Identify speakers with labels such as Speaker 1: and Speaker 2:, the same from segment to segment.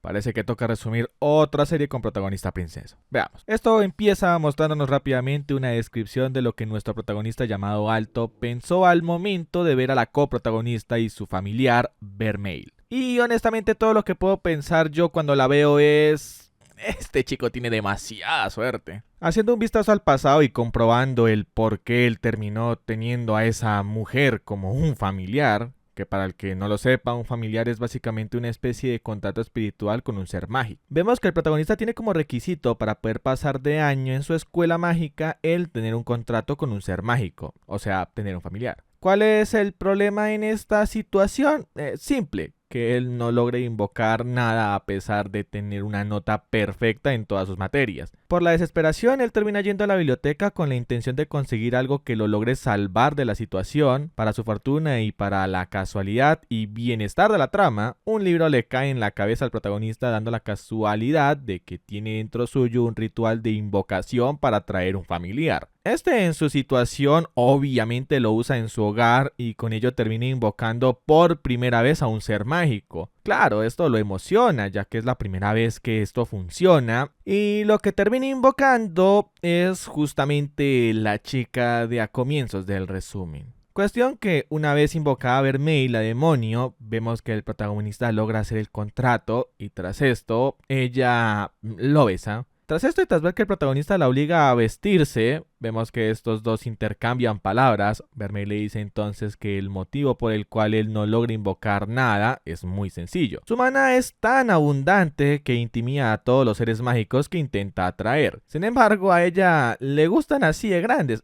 Speaker 1: Parece que toca resumir otra serie con protagonista princesa. Veamos. Esto empieza mostrándonos rápidamente una descripción de lo que nuestro protagonista llamado Alto pensó al momento de ver a la coprotagonista y su familiar Vermeil. Y honestamente todo lo que puedo pensar yo cuando la veo es... Este chico tiene demasiada suerte. Haciendo un vistazo al pasado y comprobando el por qué él terminó teniendo a esa mujer como un familiar, que para el que no lo sepa, un familiar es básicamente una especie de contacto espiritual con un ser mágico. Vemos que el protagonista tiene como requisito para poder pasar de año en su escuela mágica el tener un contrato con un ser mágico, o sea, tener un familiar. ¿Cuál es el problema en esta situación? Simple, que él no logre invocar nada a pesar de tener una nota perfecta en todas sus materias. Por la desesperación, él termina yendo a la biblioteca con la intención de conseguir algo que lo logre salvar de la situación. Para su fortuna y para la casualidad y bienestar de la trama, un libro le cae en la cabeza al protagonista dando la casualidad de que tiene dentro suyo un ritual de invocación para traer un familiar. Este en su situación obviamente lo usa en su hogar y con ello termina invocando por primera vez a un ser mágico. Claro, esto lo emociona ya que es la primera vez que esto funciona y lo que termina invocando es justamente la chica de a comienzos del resumen. Cuestión que una vez invocada a Vermeil, la demonio, vemos que el protagonista logra hacer el contrato y tras esto ella lo besa. Tras esto y tras ver que el protagonista la obliga a vestirse, vemos que estos dos intercambian palabras. Vermeil le dice entonces que el motivo por el cual él no logra invocar nada es muy sencillo. Su maná es tan abundante que intimida a todos los seres mágicos que intenta atraer. Sin embargo, a ella le gustan así de grandes.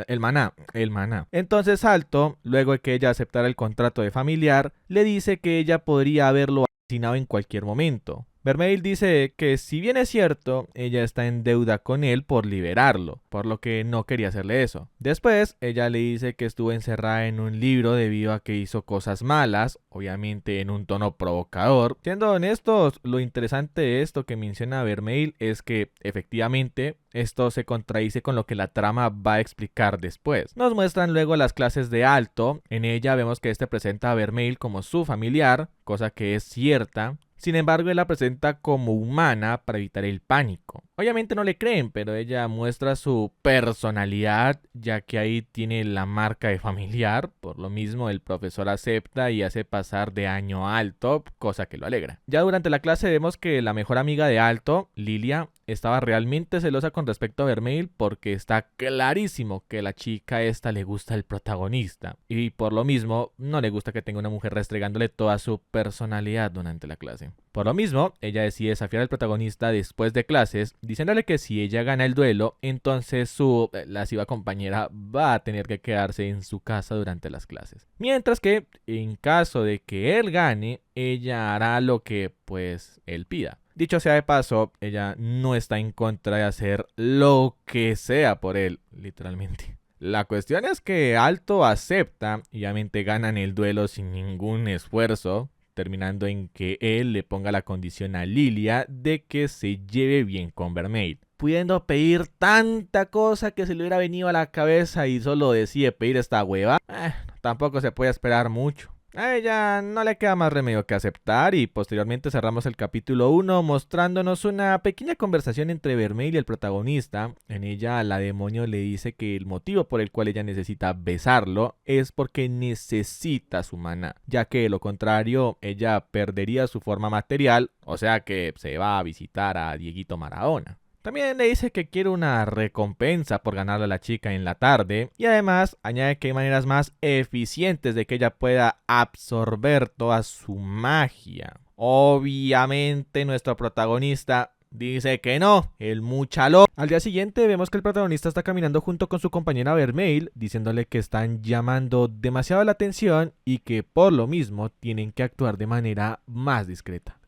Speaker 1: el maná. Entonces Alto, luego de que ella aceptara el contrato de familiar, le dice que ella podría haberlo asesinado en cualquier momento. Vermeil dice que si bien es cierto, ella está en deuda con él por liberarlo, por lo que no quería hacerle eso. Después, ella le dice que estuvo encerrada en un libro debido a que hizo cosas malas, obviamente en un tono provocador. Siendo honestos, lo interesante de esto que menciona Vermeil es que, efectivamente, esto se contradice con lo que la trama va a explicar después. Nos muestran luego las clases de Alto. En ella vemos que este presenta a Vermeil como su familiar, cosa que es cierta. Sin embargo, él la presenta como humana para evitar el pánico. Obviamente no le creen, pero ella muestra su personalidad, ya que ahí tiene la marca de familiar. Por lo mismo, el profesor acepta y hace pasar de año a Alto, cosa que lo alegra. Ya durante la clase vemos que la mejor amiga de Alto, Lilia, estaba realmente celosa con respecto a Vermeil porque está clarísimo que a la chica esta le gusta el protagonista. Y por lo mismo, no le gusta que tenga una mujer restregándole toda su personalidad durante la clase. Por lo mismo, ella decide desafiar al protagonista después de clases, diciéndole que si ella gana el duelo, entonces su lasciva compañera va a tener que quedarse en su casa durante las clases. Mientras que, en caso de que él gane, ella hará lo que, pues, él pida. Dicho sea de paso, ella no está en contra de hacer lo que sea por él, literalmente. La cuestión es que Alto acepta y obviamente ganan el duelo sin ningún esfuerzo, terminando en que él le ponga la condición a Lilia de que se lleve bien con Vermeil. Pudiendo pedir tanta cosa que se le hubiera venido a la cabeza y solo decide pedir esta hueva, tampoco se puede esperar mucho. A ella no le queda más remedio que aceptar y posteriormente cerramos el capítulo 1 mostrándonos una pequeña conversación entre Vermeil y el protagonista. En ella la demonio le dice que el motivo por el cual ella necesita besarlo es porque necesita su maná, ya que de lo contrario ella perdería su forma material, o sea que se va a visitar a Dieguito Maradona. También le dice que quiere una recompensa por ganarle a la chica en la tarde y además añade que hay maneras más eficientes de que ella pueda absorber toda su magia. Obviamente nuestro protagonista dice que no, el muchalo. Al día siguiente vemos que el protagonista está caminando junto con su compañera Vermeil, diciéndole que están llamando demasiado la atención y que por lo mismo tienen que actuar de manera más discreta.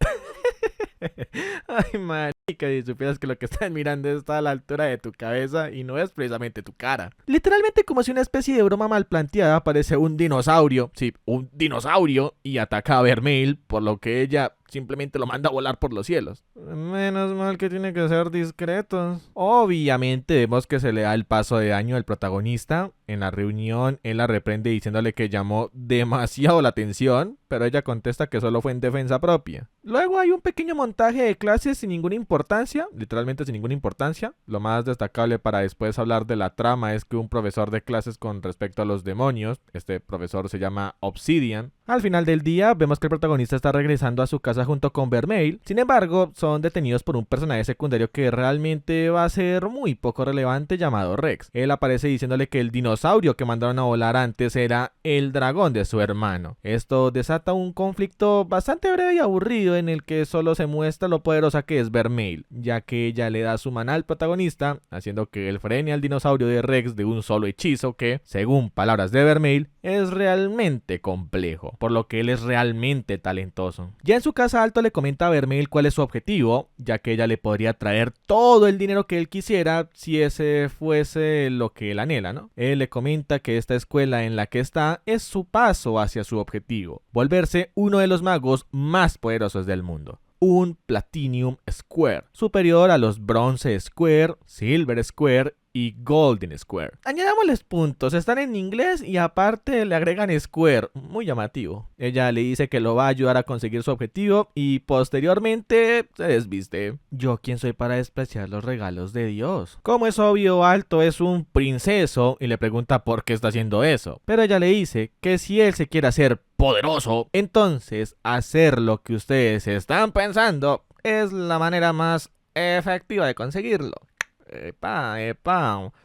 Speaker 1: Ay, man. Y que si supieras que lo que estás mirando está a la altura de tu cabeza y no es precisamente tu cara. Literalmente como si una especie de broma mal planteada aparece un dinosaurio, sí, un dinosaurio, y ataca a Vermeil, por lo que ella simplemente lo manda a volar por los cielos. Menos mal que tiene que ser discretos. Obviamente vemos que se le da el paso de daño al protagonista. En la reunión, él la reprende diciéndole que llamó demasiado la atención, pero ella contesta que solo fue en defensa propia. Luego hay un pequeño montaje de clases sin ninguna importancia, literalmente sin ninguna importancia. Lo más destacable para después hablar de la trama es que un profesor de clases con respecto a los demonios, este profesor se llama Obsidian. Al final del día vemos que el protagonista está regresando a su casa junto con Vermeil. Sin embargo, son detenidos por un personaje secundario que realmente va a ser muy poco relevante llamado Rex. Él aparece diciéndole que el dinosaurio que mandaron a volar antes era el dragón de su hermano. Esto desata un conflicto bastante breve y aburrido en el que solo se muestra lo poderosa que es Vermeil, ya que ella le da su maná al protagonista, haciendo que él frene al dinosaurio de Rex de un solo hechizo que, según palabras de Vermeil, es realmente complejo, por lo que él es realmente talentoso. Ya en su casa Alto le comenta a Vermeil cuál es su objetivo, ya que ella le podría traer todo el dinero que él quisiera si ese fuese lo que él anhela, ¿no? Él le comenta que esta escuela en la que está es su paso hacia su objetivo, volverse uno de los magos más poderosos del mundo. Un Platinum Square, superior a los Bronze Square, Silver Square y Golden Square. Añadámosles puntos, están en inglés y aparte le agregan Square, muy llamativo. Ella le dice que lo va a ayudar a conseguir su objetivo y posteriormente se desviste. Yo quién soy para despreciar los regalos de Dios. Como es obvio, Alto es un princeso y le pregunta por qué está haciendo eso. Pero ella le dice que si él se quiere hacer poderoso, entonces hacer lo que ustedes están pensando es la manera más efectiva de conseguirlo.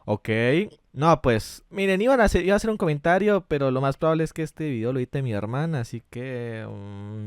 Speaker 1: Ok. No, pues, miren, iba a hacer un comentario, pero lo más probable es que este video lo edite mi hermana, así que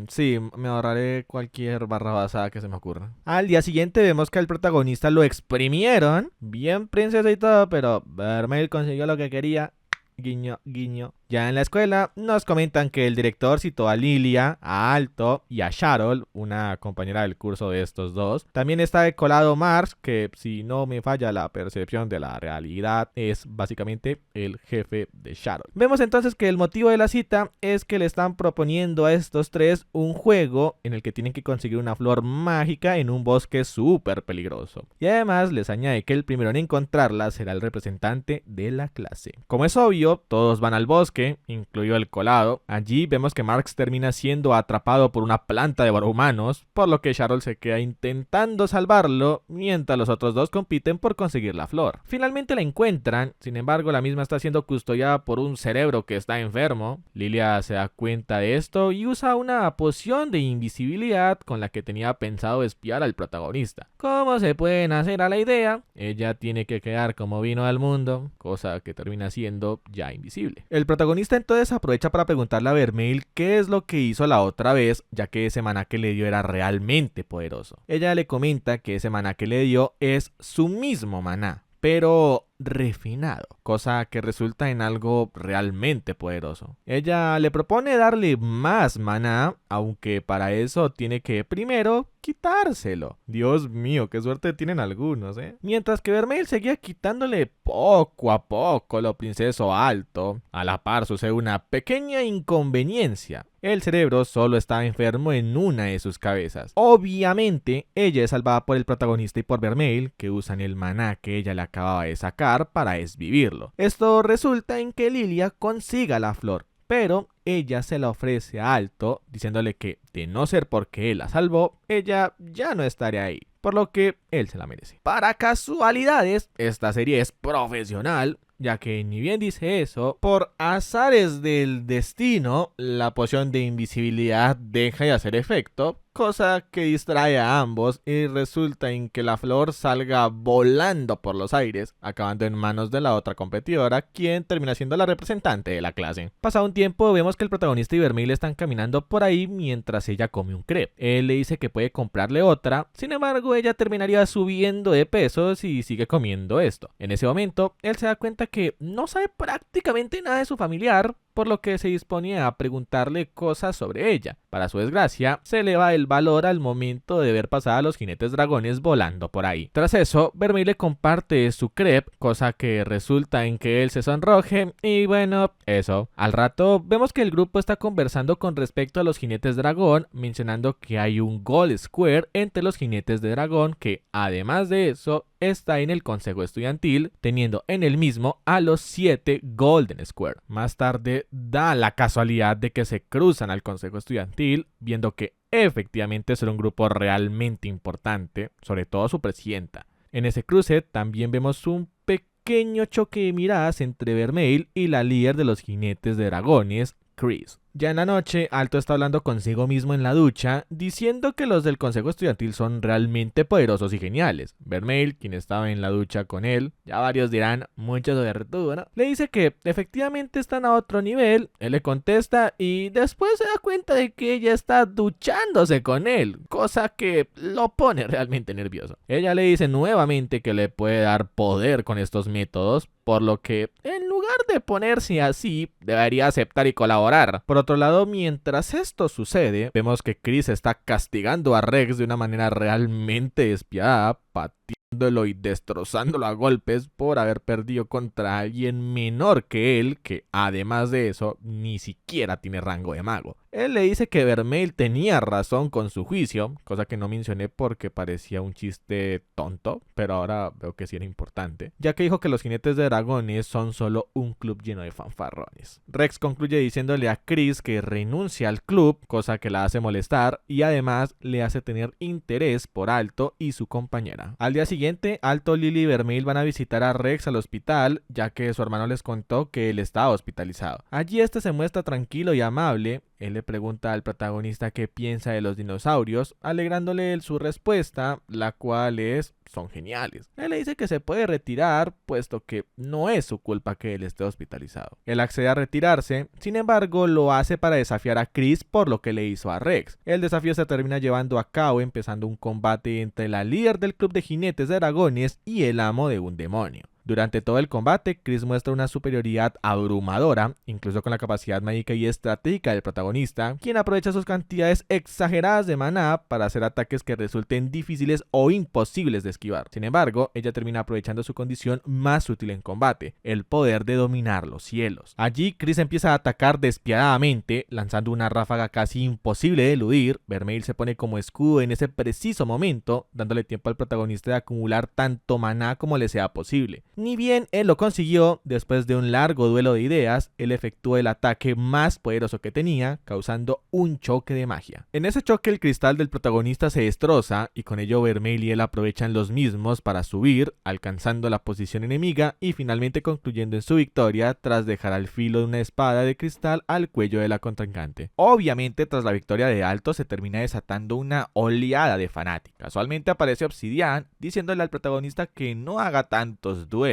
Speaker 1: sí, me ahorraré cualquier barra basada que se me ocurra. Al día siguiente vemos que al protagonista lo exprimieron, bien princesa y todo, pero Vermeil consiguió lo que quería. Guiño, guiño. Ya en la escuela nos comentan que el director citó a Lilia, a Alto y a Shadow, una compañera del curso de estos dos. También está de colado Mars, que si no me falla la percepción de la realidad, es básicamente el jefe de Shadow. Vemos entonces que el motivo de la cita es que le están proponiendo a estos tres un juego en el que tienen que conseguir una flor mágica en un bosque súper peligroso. Y además les añade que el primero en encontrarla será el representante de la clase. Como es obvio, todos van al bosque, incluido el colado. Allí vemos que Marx termina siendo atrapado por una planta de humanos, por lo que Shadow se queda intentando salvarlo, mientras los otros dos compiten por conseguir la flor. Finalmente la encuentran, sin embargo la misma está siendo custodiada por un cerebro que está enfermo. Lilia se da cuenta de esto y usa una poción de invisibilidad con la que tenía pensado espiar al protagonista. Como se pueden hacer a la idea, ella tiene que quedar como vino al mundo, cosa que termina siendo ya invisible. El protagonista entonces aprovecha para preguntarle a Vermeil qué es lo que hizo la otra vez, ya que ese maná que le dio era realmente poderoso. Ella le comenta que ese maná que le dio es su mismo maná, pero refinado, cosa que resulta en algo realmente poderoso. Ella le propone darle más maná, aunque para eso tiene que primero quitárselo. Dios mío, qué suerte tienen algunos, Mientras que Vermeil seguía quitándole poco a poco lo princeso Alto, a la par sucede una pequeña inconveniencia. El cerebro solo está enfermo en una de sus cabezas. Obviamente, ella es salvada por el protagonista y por Vermeil, que usan el maná que ella le acababa de sacar para desvivirlo. Esto resulta en que Lilia consiga la flor, pero ella se la ofrece a Alto, diciéndole que, de no ser porque él la salvó, ella ya no estaría ahí, por lo que él se la merece. Para casualidades, esta serie es profesional, ya que ni bien dice eso, por azares del destino, la poción de invisibilidad deja de hacer efecto, cosa que distrae a ambos y resulta en que la flor salga volando por los aires, acabando en manos de la otra competidora, quien termina siendo la representante de la clase. Pasado un tiempo, vemos que el protagonista y Vermeil están caminando por ahí mientras ella come un crepe. Él le dice que puede comprarle otra, sin embargo ella terminaría subiendo de peso si sigue comiendo esto. En ese momento, él se da cuenta que no sabe prácticamente nada de su familiar, por lo que se disponía a preguntarle cosas sobre ella. Para su desgracia, se eleva el valor al momento de ver pasar a los jinetes dragones volando por ahí. Tras eso, Vermeil le comparte su crepe, cosa que resulta en que él se sonroje y bueno, eso. Al rato, vemos que el grupo está conversando con respecto a los jinetes dragón, mencionando que hay un Gold Square entre los jinetes de dragón que, además de eso, está en el consejo estudiantil, teniendo en el mismo a los 7 Golden Square. Más tarde, da la casualidad de que se cruzan al consejo estudiantil, viendo que efectivamente será un grupo realmente importante, sobre todo su presidenta. En ese cruce también vemos un pequeño choque de miradas entre Vermeil y la líder de los jinetes de dragones, Chris. Ya en la noche, Alto está hablando consigo mismo en la ducha, diciendo que los del consejo estudiantil son realmente poderosos y geniales. Vermeil, quien estaba en la ducha con él, ya varios dirán, mucho suertudo, ¿no? Le dice que efectivamente están a otro nivel, él le contesta y después se da cuenta de que ella está duchándose con él, cosa que lo pone realmente nervioso. Ella le dice nuevamente que le puede dar poder con estos métodos, por lo que en lugar de ponerse así, debería aceptar y colaborar. Por otro lado, mientras esto sucede, vemos que Chris está castigando a Rex de una manera realmente despiadada, pateándolo y destrozándolo a golpes por haber perdido contra alguien menor que él, que además de eso, ni siquiera tiene rango de mago. Él le dice que Vermeil tenía razón con su juicio, cosa que no mencioné porque parecía un chiste tonto, pero ahora veo que sí era importante, ya que dijo que los jinetes de dragones son solo un club lleno de fanfarrones. Rex concluye diciéndole a Chris que renuncia al club, cosa que la hace molestar y además le hace tener interés por Alto y su compañera. Al día siguiente, Alto, Lily y Vermeil van a visitar a Rex al hospital, ya que su hermano les contó que él estaba hospitalizado. Allí este se muestra tranquilo y amable. Él le pregunta al protagonista qué piensa de los dinosaurios, alegrándole su respuesta, la cual es: son geniales. Él le dice que se puede retirar, puesto que no es su culpa que él esté hospitalizado. Él accede a retirarse, sin embargo lo hace para desafiar a Chris por lo que le hizo a Rex. El desafío se termina llevando a cabo empezando un combate entre la líder del club de jinetes de dragones y el amo de un demonio. Durante todo el combate, Chris muestra una superioridad abrumadora, incluso con la capacidad mágica y estratégica del protagonista, quien aprovecha sus cantidades exageradas de maná para hacer ataques que resulten difíciles o imposibles de esquivar. Sin embargo, ella termina aprovechando su condición más útil en combate, el poder de dominar los cielos. Allí, Chris empieza a atacar despiadadamente, lanzando una ráfaga casi imposible de eludir. Vermeil se pone como escudo en ese preciso momento, dándole tiempo al protagonista de acumular tanto maná como le sea posible. Ni bien él lo consiguió, después de un largo duelo de ideas, él efectuó el ataque más poderoso que tenía, causando un choque de magia. En ese choque el cristal del protagonista se destroza y con ello Vermeil y él aprovechan los mismos para subir, alcanzando la posición enemiga y finalmente concluyendo en su victoria tras dejar al filo de una espada de cristal al cuello de la contrincante. Obviamente tras la victoria de Alto se termina desatando una oleada de fanáticos. Casualmente aparece Obsidian diciéndole al protagonista que no haga tantos duelos,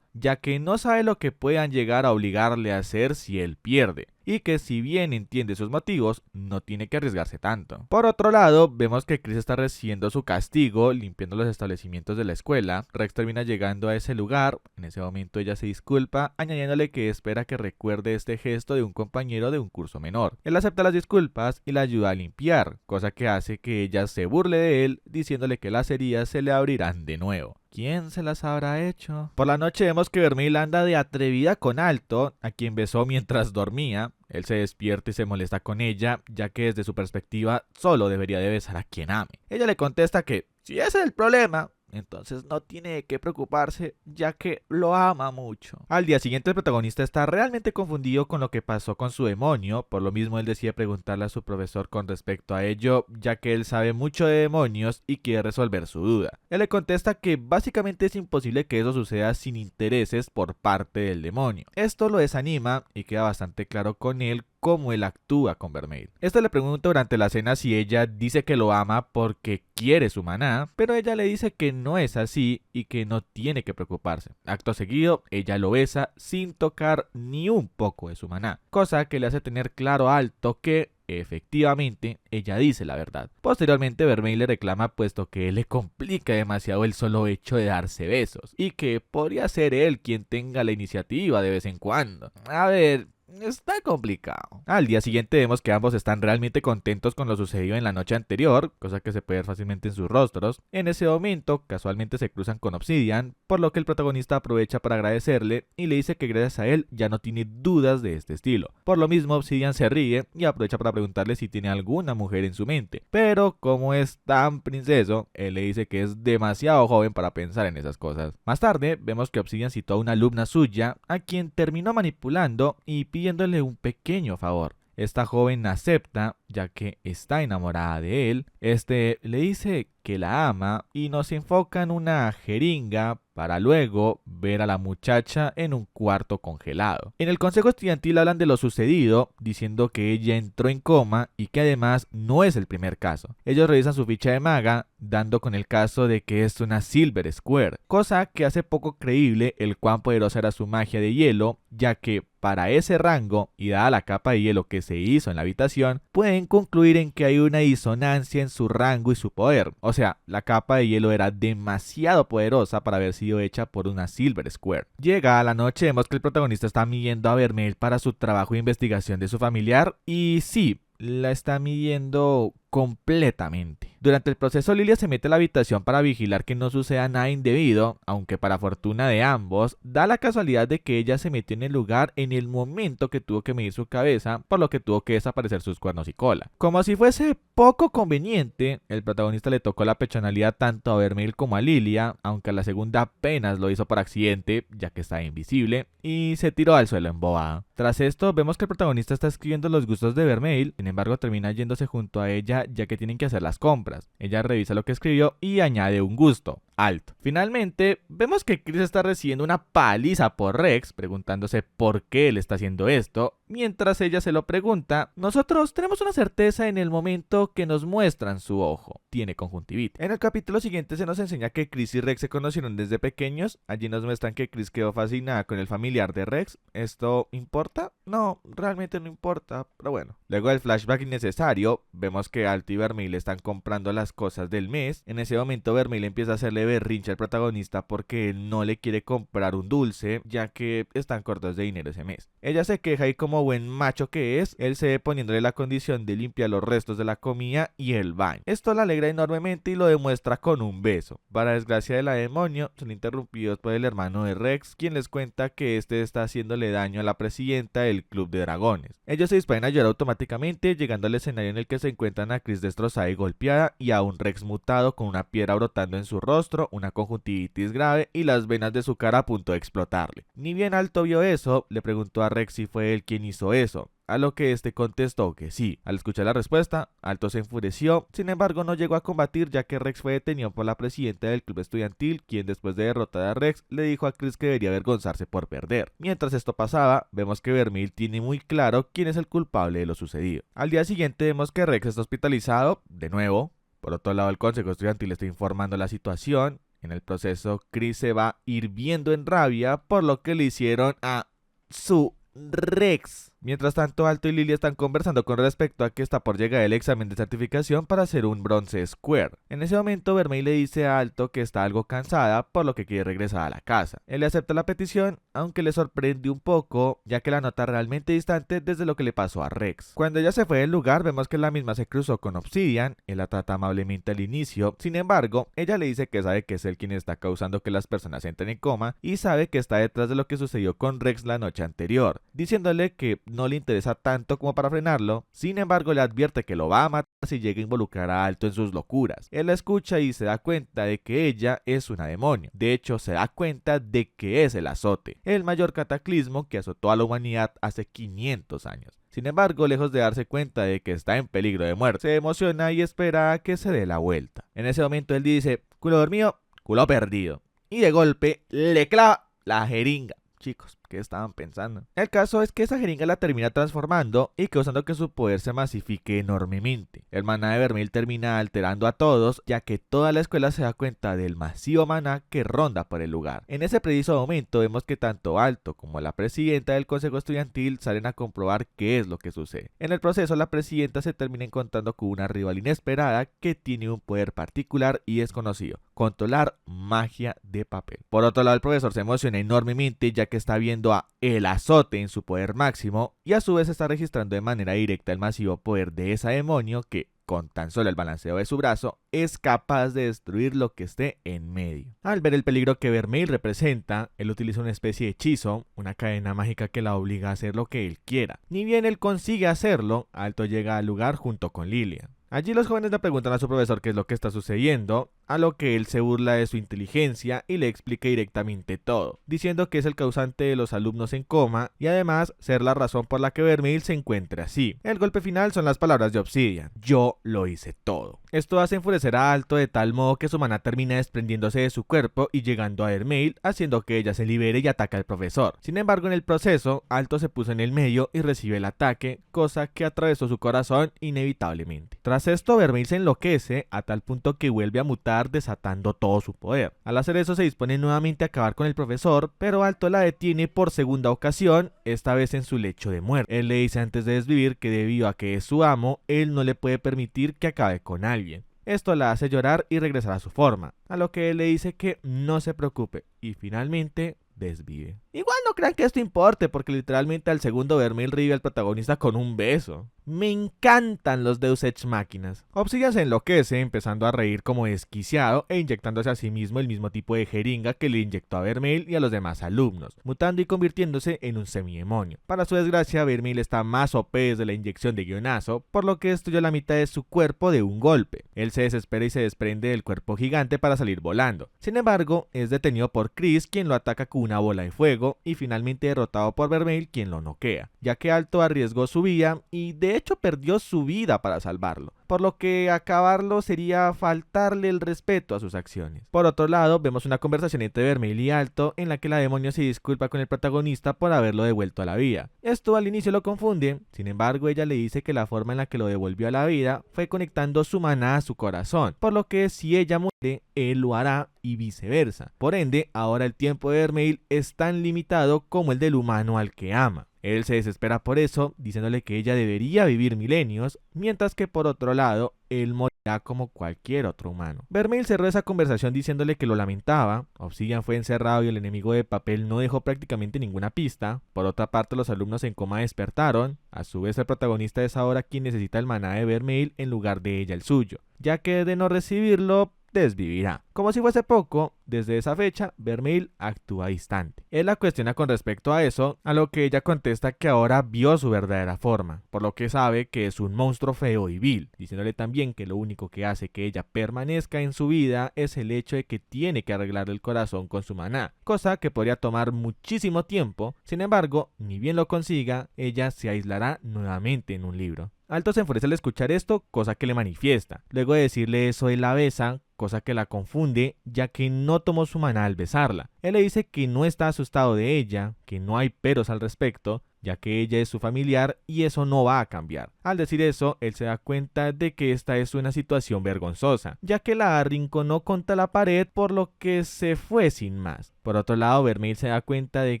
Speaker 1: ya que no sabe lo que puedan llegar a obligarle a hacer si él pierde, y que si bien entiende sus motivos, no tiene que arriesgarse tanto. Por otro lado, vemos que Chris está recibiendo su castigo, limpiando los establecimientos de la escuela. Rex termina llegando a ese lugar, en ese momento ella se disculpa, añadiéndole que espera que recuerde este gesto de un compañero de un curso menor. Él acepta las disculpas y la ayuda a limpiar, cosa que hace que ella se burle de él, diciéndole que las heridas se le abrirán de nuevo. ¿Quién se las habrá hecho? Por la noche vemos que Vermeil anda de atrevida con Alto, a quien besó mientras dormía. Él se despierta y se molesta con ella, ya que desde su perspectiva solo debería de besar a quien ame. Ella le contesta que si ese es el problema, entonces no tiene de qué preocuparse, ya que lo ama mucho. Al día siguiente el protagonista está realmente confundido con lo que pasó con su demonio, por lo mismo él decide preguntarle a su profesor con respecto a ello, ya que él sabe mucho de demonios y quiere resolver su duda. Él le contesta que básicamente es imposible que eso suceda sin intereses por parte del demonio. Esto lo desanima y queda bastante claro con él cómo él actúa con Vermeil. Esto le pregunta durante la cena si ella dice que lo ama porque quiere su maná, pero ella le dice que no es así y que no tiene que preocuparse. Acto seguido, ella lo besa sin tocar ni un poco de su maná, cosa que le hace tener claro a Alto que efectivamente ella dice la verdad. Posteriormente Vermeil le reclama puesto que él le complica demasiado el solo hecho de darse besos y que podría ser él quien tenga la iniciativa de vez en cuando. A ver, está complicado. Al día siguiente vemos que ambos están realmente contentos con lo sucedido en la noche anterior, cosa que se puede ver fácilmente en sus rostros. En ese momento, casualmente se cruzan con Obsidian, por lo que el protagonista aprovecha para agradecerle y le dice que gracias a él ya no tiene dudas de este estilo. Por lo mismo, Obsidian se ríe y aprovecha para preguntarle si tiene alguna mujer en su mente, pero como es tan princeso, él le dice que es demasiado joven para pensar en esas cosas. Más tarde, vemos que Obsidian citó a una alumna suya, a quien terminó manipulando y pidiéndole un pequeño favor. Esta joven acepta, ya que está enamorada de él. Le dice que la ama y nos enfoca en una jeringa para luego ver a la muchacha en un cuarto congelado. En el consejo estudiantil hablan de lo sucedido, diciendo que ella entró en coma y que además no es el primer caso. Ellos revisan su ficha de maga, dando con el caso de que es una Silver Square, cosa que hace poco creíble el cuán poderosa era su magia de hielo, ya que para ese rango y dada la capa de hielo que se hizo en la habitación, pueden concluir en que hay una disonancia en su rango y su poder. O sea, la capa de hielo era demasiado poderosa para haber sido hecha por una Silver Square. Llega a la noche, vemos que el protagonista está midiendo a Vermeil para su trabajo de investigación de su familiar y sí, la está midiendo completamente. Durante el proceso, Lilia se mete a la habitación para vigilar que no suceda nada indebido, aunque para fortuna de ambos, da la casualidad de que ella se metió en el lugar en el momento que tuvo que medir su cabeza, por lo que tuvo que desaparecer sus cuernos y cola. Como si fuese poco conveniente, el protagonista le tocó la pechonalidad tanto a Vermeil como a Lilia, aunque a la segunda apenas lo hizo por accidente, ya que estaba invisible, y se tiró al suelo embobada. Tras esto, vemos que el protagonista está escribiendo los gustos de Vermeil, sin embargo termina yéndose junto a ella ya que tienen que hacer las compras. Ella revisa lo que escribió y añade un gusto, alto. Finalmente, vemos que Chris está recibiendo una paliza por Rex, preguntándose por qué él está haciendo esto. Mientras ella se lo pregunta, nosotros tenemos una certeza en el momento que nos muestran su ojo. Tiene conjuntivitis. En el capítulo siguiente se nos enseña que Chris y Rex se conocieron desde pequeños. Allí nos muestran que Chris quedó fascinada con el familiar de Rex. ¿Esto importa? No, realmente no importa, pero bueno. Luego del flashback innecesario, vemos que Alto y Vermeil están comprando las cosas del mes. En ese momento Vermeil empieza a hacerle berrinche al protagonista porque él no le quiere comprar un dulce, ya que están cortos de dinero ese mes. Ella se queja y como buen macho que es, él se ve poniéndole la condición de limpiar los restos de la comida y el baño. Esto la alegra enormemente y lo demuestra con un beso. Para desgracia de la demonio, son interrumpidos por el hermano de Rex, quien les cuenta que este está haciéndole daño a la presidenta del Club de Dragones. Ellos se disponen a llorar automáticamente, llegando al escenario en el que se encuentran a Chris destrozada y golpeada y a un Rex mutado con una piedra brotando en su rostro, una conjuntivitis grave y las venas de su cara a punto de explotarle. Ni bien Alto vio eso, le preguntó a Rex si fue él quien hizo eso, a lo que este contestó que sí. Al escuchar la respuesta, Alto se enfureció, sin embargo no llegó a combatir ya que Rex fue detenido por la presidenta del club estudiantil, quien después de derrotar a Rex le dijo a Chris que debería avergonzarse por perder. Mientras esto pasaba, vemos que Vermeil tiene muy claro quién es el culpable de lo sucedido. Al día siguiente vemos que Rex está hospitalizado, de nuevo. Por otro lado, el consejo estudiantil está informando la situación. En el proceso, Chris se va hirviendo en rabia por lo que le hicieron a su Rex. Mientras tanto, Alto y Lilia están conversando con respecto a que está por llegar el examen de certificación para hacer un bronce square. En ese momento, Vermeil le dice a Alto que está algo cansada, por lo que quiere regresar a la casa. Él le acepta la petición, aunque le sorprende un poco, ya que la nota realmente distante desde lo que le pasó a Rex. Cuando ella se fue del lugar, vemos que la misma se cruzó con Obsidian. Él la trata amablemente al inicio. Sin embargo, ella le dice que sabe que es él quien está causando que las personas entren en coma y sabe que está detrás de lo que sucedió con Rex la noche anterior, diciéndole que no le interesa tanto como para frenarlo. Sin embargo, le advierte que lo va a matar si llega a involucrar a Alto en sus locuras. Él la escucha y se da cuenta de que ella es una demonio. De hecho, se da cuenta de que es el azote, el mayor cataclismo que azotó a la humanidad hace 500 años. Sin embargo, lejos de darse cuenta de que está en peligro de muerte, se emociona y espera a que se dé la vuelta. En ese momento él dice, culo dormido, culo perdido. Y de golpe le clava la jeringa. Chicos, ¿qué estaban pensando? El caso es que esa jeringa la termina transformando y causando que su poder se masifique enormemente. El maná de Vermeil termina alterando a todos, ya que toda la escuela se da cuenta del masivo maná que ronda por el lugar. En ese preciso momento vemos que tanto Alto como la presidenta del consejo estudiantil salen a comprobar qué es lo que sucede. En el proceso, la presidenta se termina encontrando con una rival inesperada que tiene un poder particular y desconocido: controlar magia de papel. Por otro lado, el profesor se emociona enormemente ya que está viendo viendo a El Azote en su poder máximo y a su vez está registrando de manera directa el masivo poder de esa demonio que, con tan solo el balanceo de su brazo, es capaz de destruir lo que esté en medio. Al ver el peligro que Vermeil representa, él utiliza una especie de hechizo, una cadena mágica que la obliga a hacer lo que él quiera. Ni bien él consigue hacerlo, Alto llega al lugar junto con Lilia. Allí los jóvenes le preguntan a su profesor qué es lo que está sucediendo, a lo que él se burla de su inteligencia y le explica directamente todo, diciendo que es el causante de los alumnos en coma y además ser la razón por la que Vermeil se encuentra así. El golpe final son las palabras de Obsidian: yo lo hice todo. Esto hace enfurecer a Alto de tal modo que su maná termina desprendiéndose de su cuerpo y llegando a Vermeil, haciendo que ella se libere y ataque al profesor. Sin embargo, en el proceso, Alto se puso en el medio y recibe el ataque, cosa que atravesó su corazón inevitablemente. Tras esto, Vermeil se enloquece a tal punto que vuelve a mutar, desatando todo su poder. Al hacer eso se dispone nuevamente a acabar con el profesor, pero Alto la detiene por segunda ocasión, esta vez en su lecho de muerte. Él le dice antes de desvivir que debido a que es su amo, él no le puede permitir que acabe con alguien. Esto la hace llorar y regresar a su forma, a lo que él le dice que no se preocupe y finalmente desvive. Igual no crean que esto importe, porque literalmente al segundo Vermeil revive al protagonista con un beso. Me encantan los Deus Ex Máquinas. Obsidian se enloquece, empezando a reír como desquiciado e inyectándose a sí mismo el mismo tipo de jeringa que le inyectó a Vermeil y a los demás alumnos, mutando y convirtiéndose en un semidemonio. Para su desgracia, Vermeil está más OP desde la inyección de guionazo, por lo que destruyó la mitad de su cuerpo de un golpe. Él se desespera y se desprende del cuerpo gigante para salir volando. Sin embargo, es detenido por Chris, quien lo ataca con una bola de fuego, y finalmente derrotado por Vermeil, quien lo noquea, ya que Alto arriesgó su vida y de hecho perdió su vida para salvarlo, por lo que acabarlo sería faltarle el respeto a sus acciones. Por otro lado, vemos una conversación entre Vermeil y Alto en la que la demonio se disculpa con el protagonista por haberlo devuelto a la vida. Esto al inicio lo confunde, sin embargo ella le dice que la forma en la que lo devolvió a la vida fue conectando su maná a su corazón, por lo que si ella muere, él lo hará y viceversa. Por ende, ahora el tiempo de Vermeil es tan limitado como el del humano al que ama. Él se desespera por eso, diciéndole que ella debería vivir milenios, mientras que por otro lado, él morirá como cualquier otro humano. Vermeil cerró esa conversación diciéndole que lo lamentaba. Obsidian fue encerrado y el enemigo de papel no dejó prácticamente ninguna pista. Por otra parte, los alumnos en coma despertaron. A su vez, el protagonista es ahora quien necesita el maná de Vermeil en lugar de ella el suyo, ya que de no recibirlo, desvivirá. Como si fuese poco, desde esa fecha, Vermeil actúa distante. Él la cuestiona con respecto a eso, a lo que ella contesta que ahora vio su verdadera forma, por lo que sabe que es un monstruo feo y vil, diciéndole también que lo único que hace que ella permanezca en su vida es el hecho de que tiene que arreglar el corazón con su maná, cosa que podría tomar muchísimo tiempo. Sin embargo, ni bien lo consiga, ella se aislará nuevamente en un libro. Alto se enfurece al escuchar esto, cosa que le manifiesta. Luego de decirle eso, él la besa, cosa que la confunde, ya que no tomó su maná al besarla. Él le dice que no está asustado de ella, que no hay peros al respecto, ya que ella es su familiar y eso no va a cambiar. Al decir eso, él se da cuenta de que esta es una situación vergonzosa, ya que la arrinconó contra la pared, por lo que se fue sin más. Por otro lado, Vermeil se da cuenta de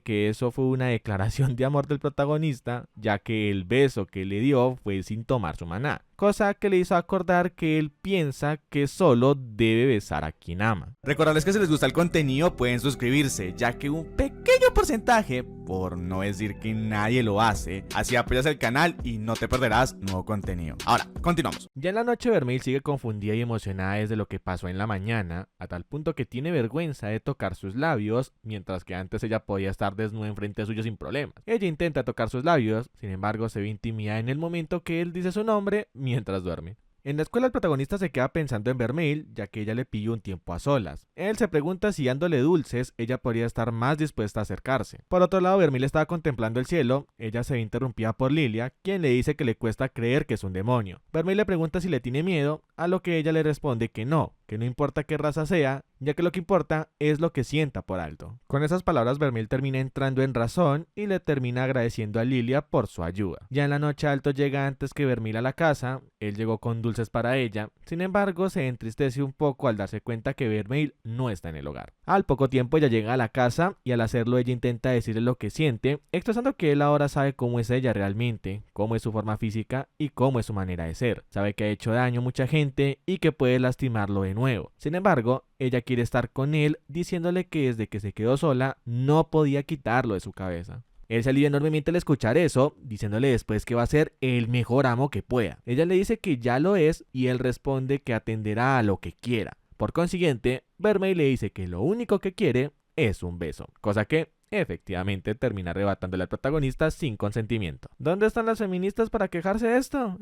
Speaker 1: que eso fue una declaración de amor del protagonista, ya que el beso que le dio fue sin tomar su maná, cosa que le hizo acordar que él piensa que solo debe besar a quien ama.
Speaker 2: Recordarles que si les gusta el contenido pueden suscribirse, ya que un pequeño porcentaje, por no decir que nadie lo hace, así apoyas el canal y no te perderás nuevo contenido. Ahora, continuamos.
Speaker 1: Ya en la noche, Vermeil sigue confundida y emocionada desde lo que pasó en la mañana, a tal punto que tiene vergüenza de tocar sus labios, mientras que antes ella podía estar desnuda enfrente suyo sin problemas. Ella intenta tocar sus labios, sin embargo se ve intimidada en el momento que él dice su nombre mientras duerme. En la escuela el protagonista se queda pensando en Vermeil, ya que ella le pidió un tiempo a solas. Él se pregunta si dándole dulces, ella podría estar más dispuesta a acercarse. Por otro lado, Vermeil estaba contemplando el cielo. Ella se ve interrumpida por Lilia, quien le dice que le cuesta creer que es un demonio. Vermeil le pregunta si le tiene miedo, a lo que ella le responde que no importa qué raza sea, ya que lo que importa es lo que sienta por Alto. Con esas palabras, Vermeil termina entrando en razón y le termina agradeciendo a Lilia por su ayuda. Ya en la noche, Alto llega antes que Vermeil a la casa. Él llegó con dulces para ella, sin embargo se entristece un poco al darse cuenta que Vermeil no está en el hogar. Al poco tiempo ella llega a la casa y al hacerlo ella intenta decirle lo que siente, expresando que él ahora sabe cómo es ella realmente, cómo es su forma física y cómo es su manera de ser. Sabe que ha hecho daño a mucha gente y que puede lastimarlo de nuevo. nuevo. Sin embargo, ella quiere estar con él, diciéndole que desde que se quedó sola no podía quitarlo de su cabeza. Él se alivia enormemente al escuchar eso, diciéndole después que va a ser el mejor amo que pueda. Ella le dice que ya lo es y él responde que atenderá a lo que quiera. Por consiguiente, Vermeil le dice que lo único que quiere es un beso, cosa que efectivamente termina arrebatándole al protagonista sin consentimiento. ¿Dónde están las feministas para quejarse de esto?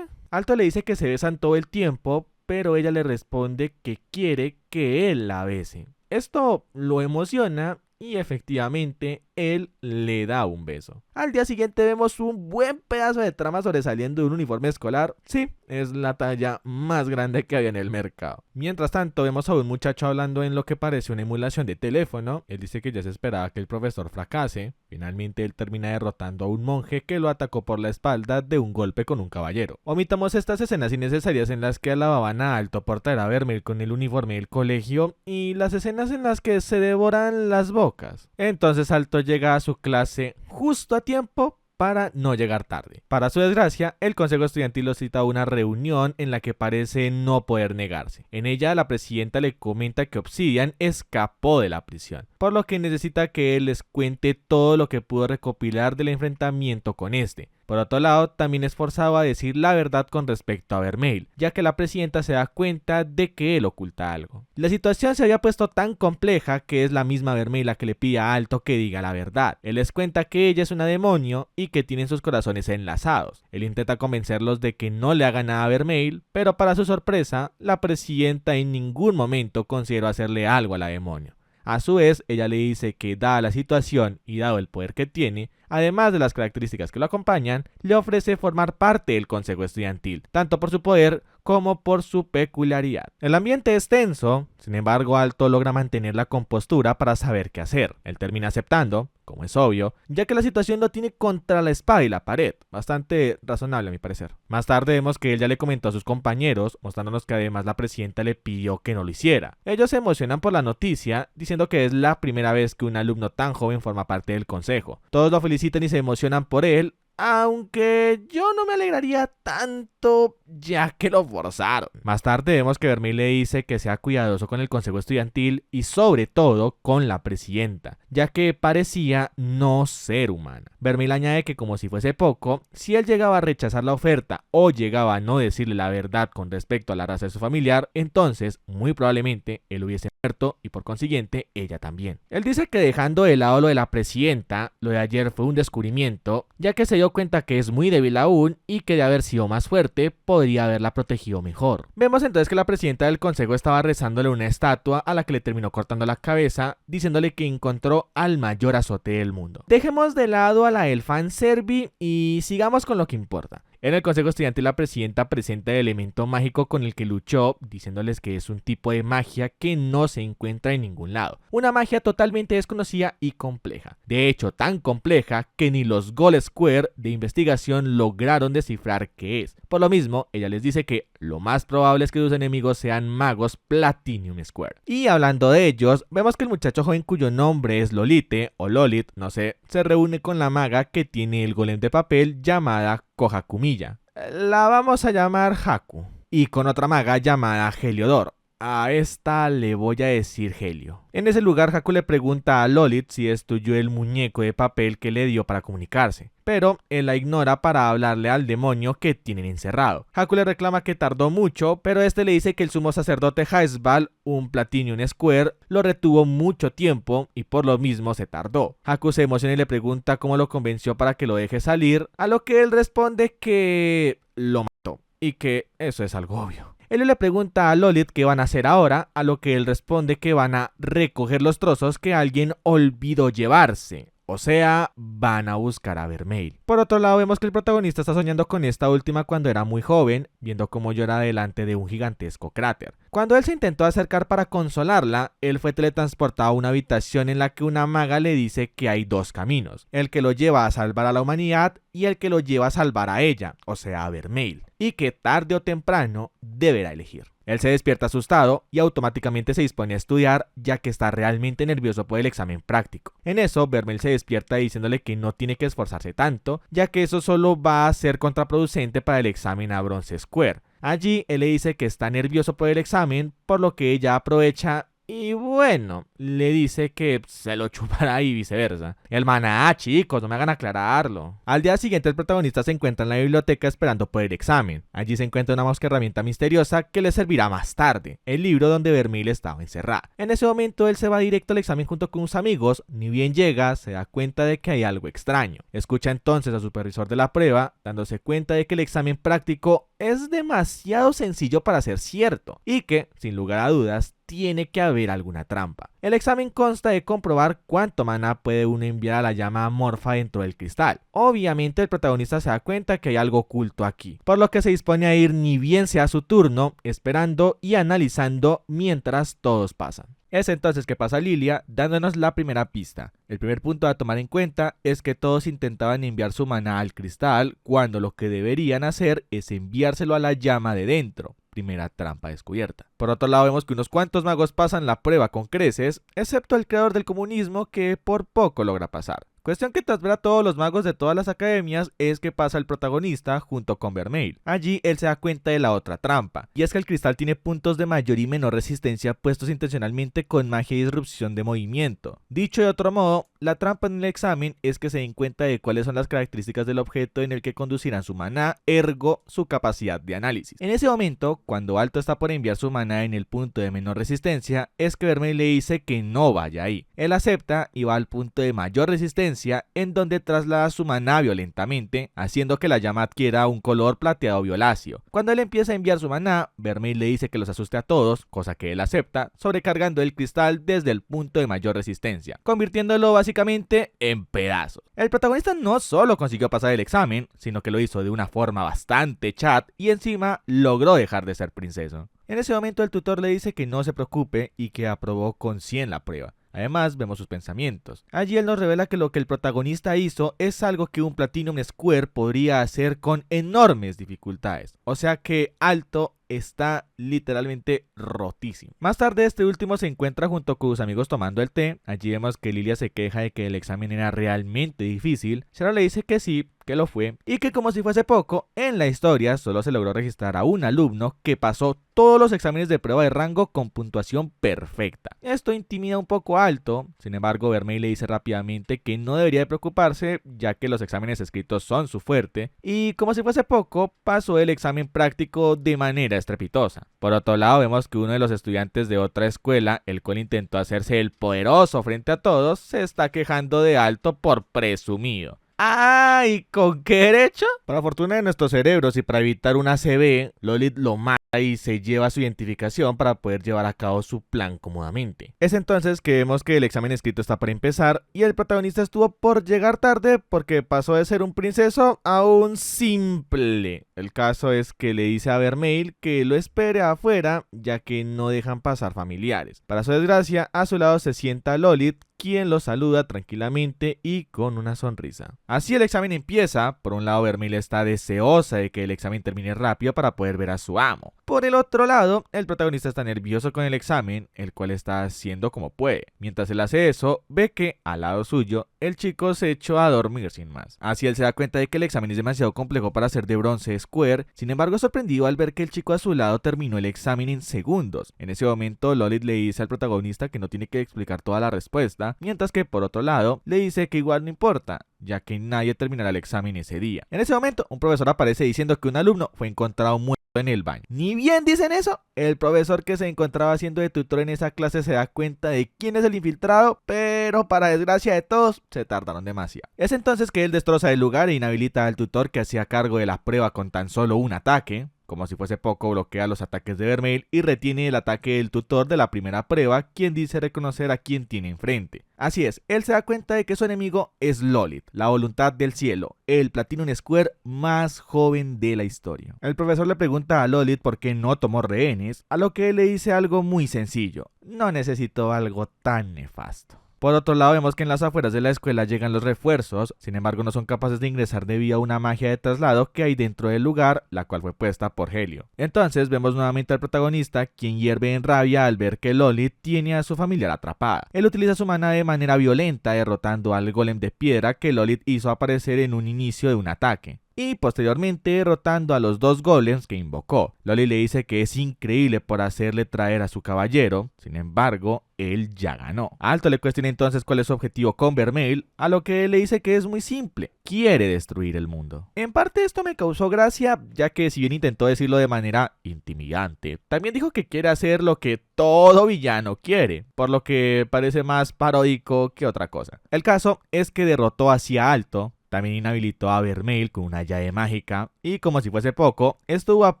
Speaker 1: Alto le dice que se besan todo el tiempo, pero ella le responde que quiere que él la bese. Esto lo emociona y efectivamente él le da un beso. Al día siguiente vemos un buen pedazo de trama sobresaliendo de un uniforme escolar. Sí, es la talla más grande que había en el mercado. Mientras tanto vemos a un muchacho hablando en lo que parece una emulación de teléfono. Él dice que ya se esperaba que el profesor fracase. Finalmente él termina derrotando a un monje que lo atacó por la espalda de un golpe con un caballero. Omitamos estas escenas innecesarias en las que alababan a Alto por traer a Vermeil con el uniforme del colegio y las escenas en las que se devoran las bocas. Entonces Alto llega a su clase justo a tiempo para no llegar tarde. Para su desgracia, el consejo estudiantil lo cita a una reunión en la que parece no poder negarse. En ella, la presidenta le comenta que Obsidian escapó de la prisión, por lo que necesita que él les cuente todo lo que pudo recopilar del enfrentamiento con este. Por otro lado, también es forzado a decir la verdad con respecto a Vermeil, ya que la presidenta se da cuenta de que él oculta algo. La situación se había puesto tan compleja que es la misma Vermeil la que le pide a Alto que diga la verdad. Él les cuenta que ella es una demonio y que tienen sus corazones enlazados. Él intenta convencerlos de que no le hagan nada a Vermeil, pero para su sorpresa, la presidenta en ningún momento consideró hacerle algo a la demonio. A su vez, ella le dice que dada la situación y dado el poder que tiene, además de las características que lo acompañan, le ofrece formar parte del consejo estudiantil, tanto por su poder como por su peculiaridad. El ambiente es tenso, sin embargo Alto logra mantener la compostura para saber qué hacer. Él termina aceptando, como es obvio, ya que la situación lo tiene contra la espada y la pared, bastante razonable a mi parecer. Más tarde vemos que él ya le comentó a sus compañeros, mostrándonos que además la presidenta le pidió que no lo hiciera. Ellos se emocionan por la noticia, diciendo que es la primera vez que un alumno tan joven forma parte del consejo. Todos lo felicitan y se emocionan por él, aunque yo no me alegraría tanto ya que lo forzaron. Más tarde vemos que Vermeil le dice que sea cuidadoso con el consejo estudiantil y sobre todo con la presidenta, ya que parecía no ser humana. Vermeil añade que como si fuese poco, si él llegaba a rechazar la oferta o llegaba a no decirle la verdad con respecto a la raza de su familiar, entonces muy probablemente él hubiese muerto y por consiguiente ella también. Él dice que dejando de lado lo de la presidenta, lo de ayer fue un descubrimiento, ya que se dio cuenta que es muy débil aún y que de haber sido más fuerte podría haberla protegido mejor. Vemos entonces que la presidenta del consejo estaba rezándole una estatua a la que le terminó cortando la cabeza, diciéndole que encontró al mayor azote del mundo. Dejemos de lado a la del fanservice y sigamos con lo que importa. En el consejo estudiantil la presidenta presenta el elemento mágico con el que luchó, diciéndoles que es un tipo de magia que no se encuentra en ningún lado. Una magia totalmente desconocida y compleja. De hecho, tan compleja que ni los Gold Square de investigación lograron descifrar qué es. Por lo mismo, ella les dice que lo más probable es que sus enemigos sean magos Platinum Square. Y hablando de ellos, vemos que el muchacho joven cuyo nombre es Lolite, o Lolit, no sé, se reúne con la maga que tiene el golem de papel llamada Kohakumiya. La vamos a llamar Haku. Y con otra maga llamada Heliodor. A esta le voy a decir Helio. En ese lugar Haku le pregunta a Lolit si es tuyo el muñeco de papel que le dio para comunicarse, pero él la ignora para hablarle al demonio que tienen encerrado. Haku le reclama que tardó mucho, pero este le dice que el sumo sacerdote Haesbal, un Platinum Square, lo retuvo mucho tiempo y por lo mismo se tardó. Haku se emociona y le pregunta cómo lo convenció para que lo deje salir, a lo que él responde que lo mató y que eso es algo obvio. Él le pregunta a Lolit qué van a hacer ahora, a lo que él responde que van a recoger los trozos que alguien olvidó llevarse. O sea, van a buscar a Vermeil. Por otro lado, vemos que el protagonista está soñando con esta última cuando era muy joven, viendo cómo llora delante de un gigantesco cráter. Cuando él se intentó acercar para consolarla, él fue teletransportado a una habitación en la que una maga le dice que hay dos caminos, el que lo lleva a salvar a la humanidad y el que lo lleva a salvar a ella, o sea a Vermeil, y que tarde o temprano deberá elegir. Él se despierta asustado y automáticamente se dispone a estudiar, ya que está realmente nervioso por el examen práctico. En eso, Vermeil se despierta diciéndole que no tiene que esforzarse tanto, ya que eso solo va a ser contraproducente para el examen a Bronze Square. Allí él le dice que está nervioso por el examen, por lo que ella aprovecha y bueno, le dice que se lo chupará y viceversa. El maná, chicos, no me hagan aclararlo. Al día siguiente el protagonista se encuentra en la biblioteca esperando por el examen. Allí se encuentra una mosca herramienta misteriosa que le servirá más tarde, el libro donde Vermeil estaba encerrada. En ese momento él se va directo al examen junto con sus amigos, ni bien llega, se da cuenta de que hay algo extraño. Escucha entonces al supervisor de la prueba, dándose cuenta de que el examen práctico es demasiado sencillo para ser cierto y que, sin lugar a dudas, tiene que haber alguna trampa. El examen consta de comprobar cuánto maná puede uno enviar a la llama amorfa dentro del cristal. Obviamente el protagonista se da cuenta que hay algo oculto aquí, por lo que se dispone a ir ni bien sea su turno, esperando y analizando mientras todos pasan. Es entonces que pasa Lilia dándonos la primera pista. El primer punto a tomar en cuenta es que todos intentaban enviar su maná al cristal cuando lo que deberían hacer es enviárselo a la llama de dentro. Primera trampa descubierta. Por otro lado vemos que unos cuantos magos pasan la prueba con creces, excepto el creador del comunismo que por poco logra pasar. Cuestión que tras ver a todos los magos de todas las academias es que pasa el protagonista junto con Vermeil. Allí él se da cuenta de la otra trampa, y es que el cristal tiene puntos de mayor y menor resistencia puestos intencionalmente con magia y disrupción de movimiento. Dicho de otro modo, la trampa en el examen es que se den cuenta de cuáles son las características del objeto en el que conducirán su maná, ergo su capacidad de análisis. En ese momento, cuando Alto está por enviar su maná en el punto de menor resistencia, es que Vermeil le dice que no vaya ahí. Él acepta y va al punto de mayor resistencia, en donde traslada su maná violentamente, haciendo que la llama adquiera un color plateado violáceo. Cuando él empieza a enviar su maná, Vermeil le dice que los asuste a todos, cosa que él acepta, sobrecargando el cristal desde el punto de mayor resistencia, convirtiéndolo básicamente en pedazos. El protagonista no solo consiguió pasar el examen, sino que lo hizo de una forma bastante chat y encima logró dejar de ser princeso. En ese momento el tutor le dice que no se preocupe y que aprobó con 100 la prueba. Además, vemos sus pensamientos. Allí él nos revela que lo que el protagonista hizo es algo que un Platinum Square podría hacer con enormes dificultades. O sea que Alto está literalmente rotísimo. Más tarde este último se encuentra junto con sus amigos tomando el té. Allí vemos que Lilia se queja de que el examen era realmente difícil. Sarah le dice que sí, que lo fue, y que como si fuese poco, en la historia solo se logró registrar a un alumno que pasó todos los exámenes de prueba de rango con puntuación perfecta. Esto intimida un poco a Alto, sin embargo Vermeil le dice rápidamente que no debería de preocuparse, ya que los exámenes escritos son su fuerte, y como si fuese poco, pasó el examen práctico de manera estrepitosa. Por otro lado vemos que uno de los estudiantes de otra escuela, el cual intentó hacerse el poderoso frente a todos, se está quejando de Alto por presumido. ¡Ay! ¿Con qué derecho? Para fortuna de nuestros cerebros y para evitar una ACV, Lolith lo mata y se lleva su identificación para poder llevar a cabo su plan cómodamente. Es entonces que vemos que el examen escrito está para empezar y el protagonista estuvo por llegar tarde porque pasó de ser un princeso a un simple. El caso es que le dice a Vermeil que lo espere afuera ya que no dejan pasar familiares. Para su desgracia, a su lado se sienta Lolith, quien lo saluda tranquilamente y con una sonrisa. Así el examen empieza. Por un lado Vermeil está deseosa de que el examen termine rápido para poder ver a su amo. Por el otro lado, el protagonista está nervioso con el examen, el cual está haciendo como puede. Mientras él hace eso, ve que al lado suyo, el chico se echó a dormir sin más. Así él se da cuenta de que el examen es demasiado complejo para ser de bronce Square, sin embargo sorprendido al ver que el chico a su lado terminó el examen en segundos. En ese momento Lolith le dice al protagonista que no tiene que explicar toda la respuesta, mientras que por otro lado le dice que igual no importa, ya que nadie terminará el examen ese día. En ese momento un profesor aparece diciendo que un alumno fue encontrado muerto en el baño. Ni bien dicen eso, el profesor que se encontraba haciendo de tutor en esa clase se da cuenta de quién es el infiltrado, pero para desgracia de todos, se tardaron demasiado. Es entonces que él destroza el lugar e inhabilita al tutor que hacía cargo de la prueba con tan solo un ataque. Como si fuese poco, bloquea los ataques de Vermeil y retiene el ataque del tutor de la primera prueba, quien dice reconocer a quien tiene enfrente. Así es, él se da cuenta de que su enemigo es Lolith, la voluntad del cielo, el Platinum Square más joven de la historia. El profesor le pregunta a Lolith por qué no tomó rehenes, a lo que él le dice algo muy sencillo: no necesito algo tan nefasto. Por otro lado vemos que en las afueras de la escuela llegan los refuerzos, sin embargo no son capaces de ingresar debido a una magia de traslado que hay dentro del lugar, la cual fue puesta por Helio. Entonces vemos nuevamente al protagonista, quien hierve en rabia al ver que Lolith tiene a su familiar atrapada. Él utiliza su maná de manera violenta, derrotando al golem de piedra que Lolith hizo aparecer en un inicio de un ataque. y posteriormente derrotando a los 2 golems que invocó. Loli le dice que es increíble por hacerle traer a su caballero, sin embargo, él ya ganó. Alto le cuestiona entonces cuál es su objetivo con Vermeil, a lo que él le dice que es muy simple, quiere destruir el mundo. En parte esto me causó gracia, ya que si bien intentó decirlo de manera intimidante, también dijo que quiere hacer lo que todo villano quiere, por lo que parece más paródico que otra cosa. El caso es que derrotó hacia Alto, también inhabilitó a Vermeil con una llave mágica, y como si fuese poco, estuvo a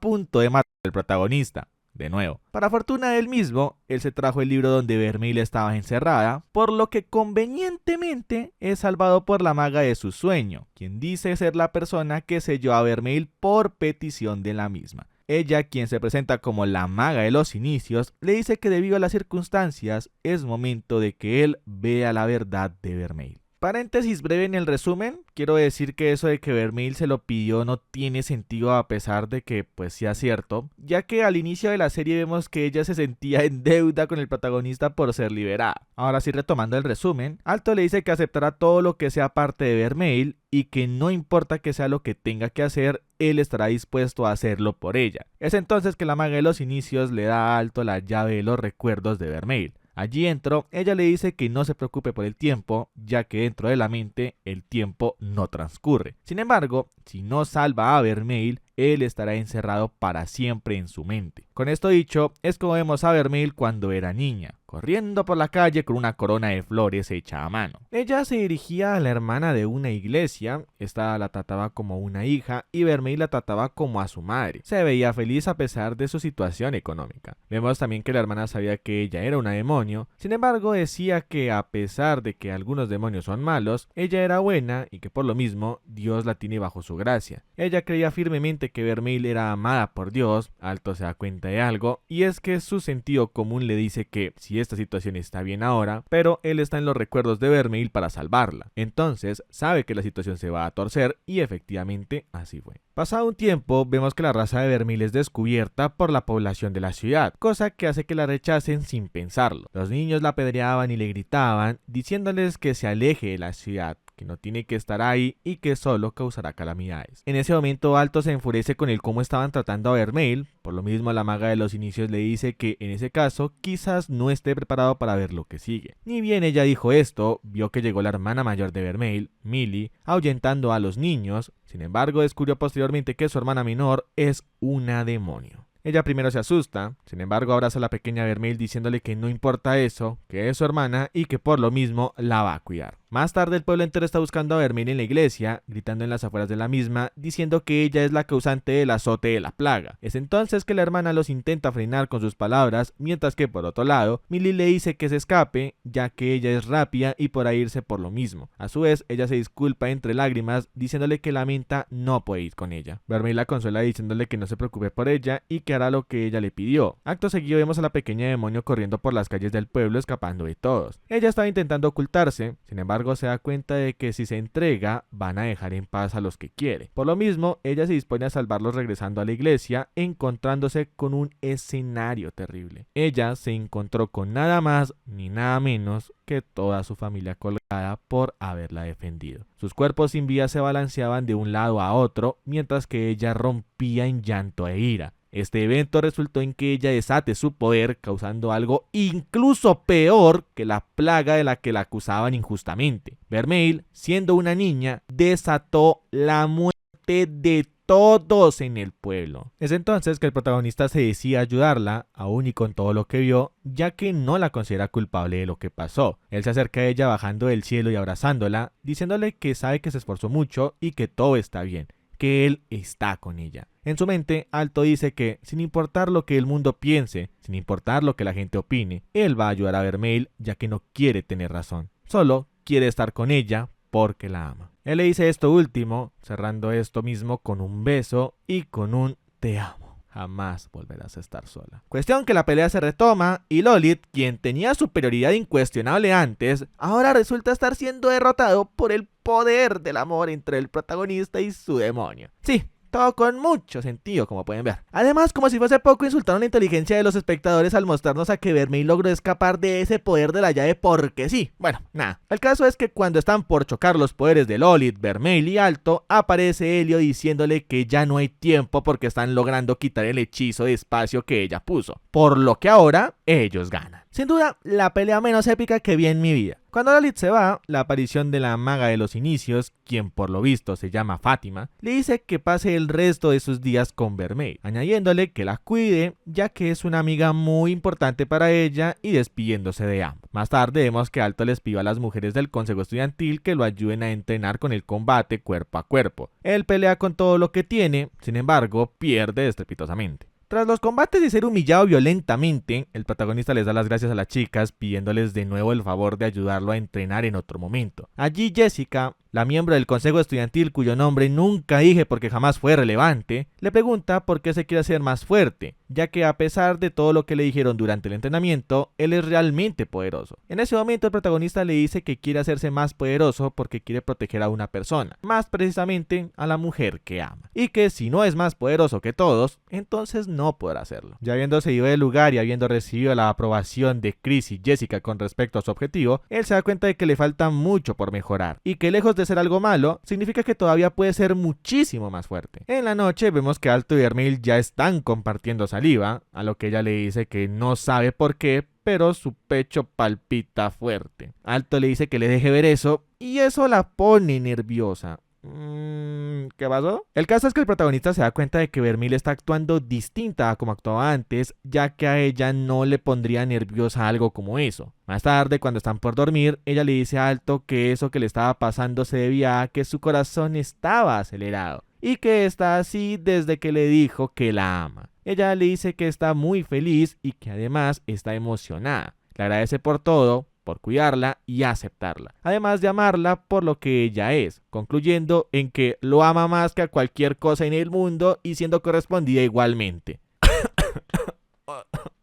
Speaker 1: punto de matar al protagonista. De nuevo, para fortuna de él mismo, él se trajo el libro donde Vermeil estaba encerrada, por lo que convenientemente es salvado por la maga de su sueño, quien dice ser la persona que selló a Vermeil por petición de la misma. Ella, quien se presenta como la maga de los inicios, le dice que debido a las circunstancias es momento de que él vea la verdad de Vermeil. Paréntesis breve en el resumen, quiero decir que eso de que Vermeil se lo pidió no tiene sentido a pesar de que pues sea cierto, ya que al inicio de la serie vemos que ella se sentía en deuda con el protagonista por ser liberada. Ahora sí, retomando el resumen, Alto le dice que aceptará todo lo que sea parte de Vermeil y que no importa que sea lo que tenga que hacer, él estará dispuesto a hacerlo por ella. Es entonces que la maga de los inicios le da a Alto la llave de los recuerdos de Vermeil. Allí dentro, ella le dice que no se preocupe por el tiempo, ya que dentro de la mente el tiempo no transcurre. Sin embargo, si no salva a Vermeil, él estará encerrado para siempre en su mente. Con esto dicho, es como vemos a Vermeil cuando era niña, corriendo por la calle con una corona de flores hecha a mano. Ella se dirigía a la hermana de una iglesia, esta la trataba como una hija y Vermeil la trataba como a su madre. Se veía feliz a pesar de su situación económica. Vemos también que la hermana sabía que ella era una demonio, sin embargo decía que a pesar de que algunos demonios son malos, ella era buena y que por lo mismo Dios la tiene bajo su gracia. Ella creía firmemente que Vermeil era amada por Dios. Alto se da cuenta de algo, y es que su sentido común le dice que si esta situación está bien ahora, pero él está en los recuerdos de Vermeil para salvarla. Entonces sabe que la situación se va a torcer y efectivamente así fue. Pasado un tiempo, vemos que la raza de Vermeil es descubierta por la población de la ciudad, cosa que hace que la rechacen sin pensarlo. Los niños la apedreaban y le gritaban, diciéndoles que se aleje de la ciudad, que no tiene que estar ahí y que solo causará calamidades. En ese momento Alto se enfurece con el cómo estaban tratando a Vermeil, por lo mismo la maga de los inicios le dice que en ese caso quizás no esté preparado para ver lo que sigue. Ni bien ella dijo esto, vio que llegó la hermana mayor de Vermeil, Millie, ahuyentando a los niños. Sin embargo, descubrió posteriormente que su hermana menor es una demonio. Ella primero se asusta, sin embargo abraza a la pequeña Vermeil diciéndole que no importa eso, que es su hermana y que por lo mismo la va a cuidar. Más tarde el pueblo entero está buscando a Vermeil en la iglesia, gritando en las afueras de la misma, diciendo que ella es la causante del azote de la plaga. Es entonces que la hermana los intenta frenar con sus palabras, mientras que por otro lado, Millie le dice que se escape, ya que ella es rápida y podrá irse por lo mismo. A su vez, ella se disculpa entre lágrimas, diciéndole que la menta no puede ir con ella. Vermeil la consuela diciéndole que no se preocupe por ella y que hará lo que ella le pidió. Acto seguido vemos a la pequeña demonio corriendo por las calles del pueblo escapando de todos. Ella estaba intentando ocultarse, sin embargo se da cuenta de que si se entrega van a dejar en paz a los que quiere. Por lo mismo, ella se dispone a salvarlos regresando a la iglesia, encontrándose con un escenario terrible. Ella se encontró con nada más ni nada menos que toda su familia colgada por haberla defendido. Sus cuerpos sin vida se balanceaban de un lado a otro, mientras que ella rompía en llanto e ira. Este evento resultó en que ella desate su poder, causando algo incluso peor que la plaga de la que la acusaban injustamente. Vermeil, siendo una niña, desató la muerte de todos en el pueblo. Es entonces que el protagonista se decide ayudarla, aún y con todo lo que vio, ya que no la considera culpable de lo que pasó. Él se acerca a ella bajando del cielo y abrazándola, diciéndole que sabe que se esforzó mucho y que todo está bien, que él está con ella. En su mente, Alto dice que, sin importar lo que el mundo piense, sin importar lo que la gente opine, él va a ayudar a Vermeil, ya que no quiere tener razón. Solo quiere estar con ella porque la ama. Él le dice esto último, cerrando esto mismo con un beso y con un te amo. Jamás volverás a estar sola. Cuestión que la pelea se retoma y Lolith, quien tenía superioridad incuestionable antes, ahora resulta estar siendo derrotado por el poder del amor entre el protagonista y su demonio. Sí, Todo con mucho sentido, como pueden ver. Además, como si fuese poco, insultaron la inteligencia de los espectadores al mostrarnos a que Vermeil logró escapar de ese poder de la llave porque sí. Bueno, nada. El caso es que cuando están por chocar los poderes de Lolith, Vermeil y Alto, aparece Helio diciéndole que ya no hay tiempo porque están logrando quitar el hechizo de espacio que ella puso. Por lo que ahora, ellos ganan. Sin duda, la pelea menos épica que vi en mi vida. Cuando Lolith se va, la aparición de la maga de los inicios, quien por lo visto se llama Fátima, le dice que pase el resto de sus días con Vermeil, añadiéndole que la cuide, ya que es una amiga muy importante para ella, y despidiéndose de ambos. Más tarde vemos que Alto les pidió a las mujeres del consejo estudiantil que lo ayuden a entrenar con el combate cuerpo a cuerpo. Él pelea con todo lo que tiene, sin embargo, pierde estrepitosamente. Tras los combates y ser humillado violentamente, el protagonista les da las gracias a las chicas pidiéndoles de nuevo el favor de ayudarlo a entrenar en otro momento. Allí Jessica, la miembro del consejo estudiantil cuyo nombre nunca dije porque jamás fue relevante, le pregunta por qué se quiere hacer más fuerte, ya que a pesar de todo lo que le dijeron durante el entrenamiento, él es realmente poderoso. En ese momento el protagonista le dice que quiere hacerse más poderoso porque quiere proteger a una persona, más precisamente a la mujer que ama, y que si no es más poderoso que todos, entonces no podrá hacerlo. Ya habiéndose ido del lugar y habiendo recibido la aprobación de Chris y Jessica con respecto a su objetivo, él se da cuenta de que le falta mucho por mejorar, y que lejos de ser algo malo, significa que todavía puede ser muchísimo más fuerte. En la noche vemos que Alto y Vermeil ya están compartiendo saliva, a lo que ella le dice que no sabe por qué, pero su pecho palpita fuerte. Alto le dice que le deje ver eso, y eso la pone nerviosa. ¿Qué pasó? El caso es que el protagonista se da cuenta de que Vermeil está actuando distinta a como actuaba antes, ya que a ella no le pondría nerviosa algo como eso. Más tarde, cuando están por dormir, ella le dice a Alto que eso que le estaba pasando se debía a que su corazón estaba acelerado, y que está así desde que le dijo que la ama. Ella le dice que está muy feliz y que además está emocionada. Le agradece por todo, por cuidarla y aceptarla, además de amarla por lo que ella es, concluyendo en que lo ama más que a cualquier cosa en el mundo y siendo correspondida igualmente.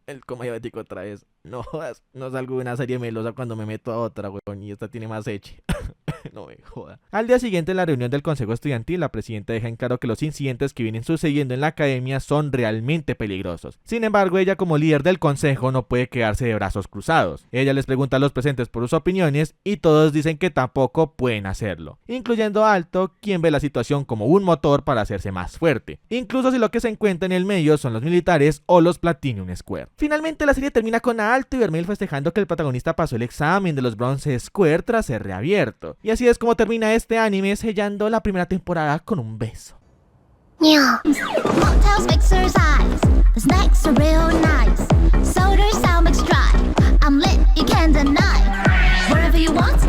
Speaker 1: El coma diabético otra vez. No jodas, no salgo de una serie melosa cuando me meto a otra, weón, y esta tiene más eche. No me joda. Al día siguiente, en la reunión del consejo estudiantil, la presidenta deja en claro que los incidentes que vienen sucediendo en la academia son realmente peligrosos. Sin embargo, ella como líder del consejo no puede quedarse de brazos cruzados. Ella les pregunta a los presentes por sus opiniones y todos dicen que tampoco pueden hacerlo, incluyendo a Alto, quien ve la situación como un motor para hacerse más fuerte, incluso si lo que se encuentra en el medio son los militares o los Platinum Square. Finalmente, la serie termina con Alto y Vermeil festejando que el protagonista pasó el examen de los Bronze Square tras ser reabierto. Y así es como termina este anime, sellando la primera temporada con un beso.
Speaker 3: Mocktails fix her eyes. The snacks are real nice. Soda's Stomach's dry. I'm lit, you can't deny. Wherever you want,